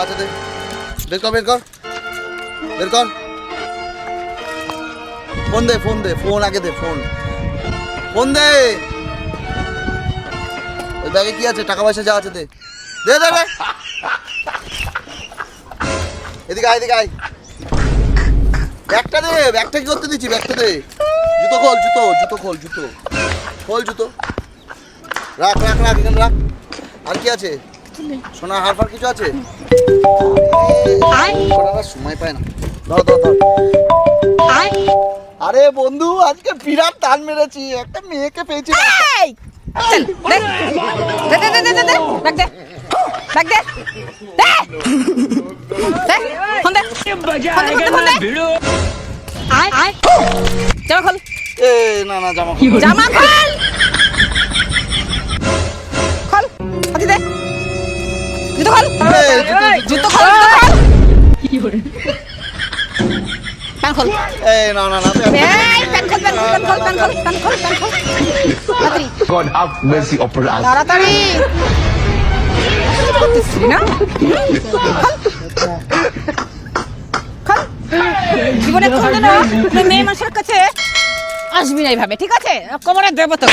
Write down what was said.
আছে দে, বের কর বের কর বের কর। ফোন দে ফোন দে, ফোন আগে দে, ফোন ফোন দে। ওই ব্যাগে কি আছে? টাকা পয়সা যা আছে দে দে দে দে। এদিকে আয় এদিকে আয়, ব্যাগটা দে। ব্যাগটা কি করতে দিচ্ছি? ব্যাগটা দে। জুতো খোল, জুতো জুতো খোল, জুতো খোল, জুতো রাখ রাখ রাখ এখানে রাখ। আর কি আছে? সোনা হার ফার কিছু আছে? সোনার সময় পায় না। ধর ধর ধর। আরে বন্ধু, আজকে বিরাট টান মেরেছি, একটা মেয়েকে পেয়েছি। চল দে দে দে দে দে দে রাখ দে রাখ দে দে দে ফোন দে ফোন দে আয় আয় জামা খোল। এ না না, জামা খোল। জামা খোল খোল হাতি দে জুতো খোল জুতো খোল প্যান খোল। এ না না না, এই প্যান খোল প্যান খোল প্যান খোল প্যান খোল প্যান খোল তাড়াতাড়ি God have mercy upon us. তাড়াতাড়ি করতেছিস না খোল জীবনে কোনদিনও তুই মেয়ে মানুষের কাছে আসবি না এইভাবে, ঠিক আছে? কোমরে দেবো তো।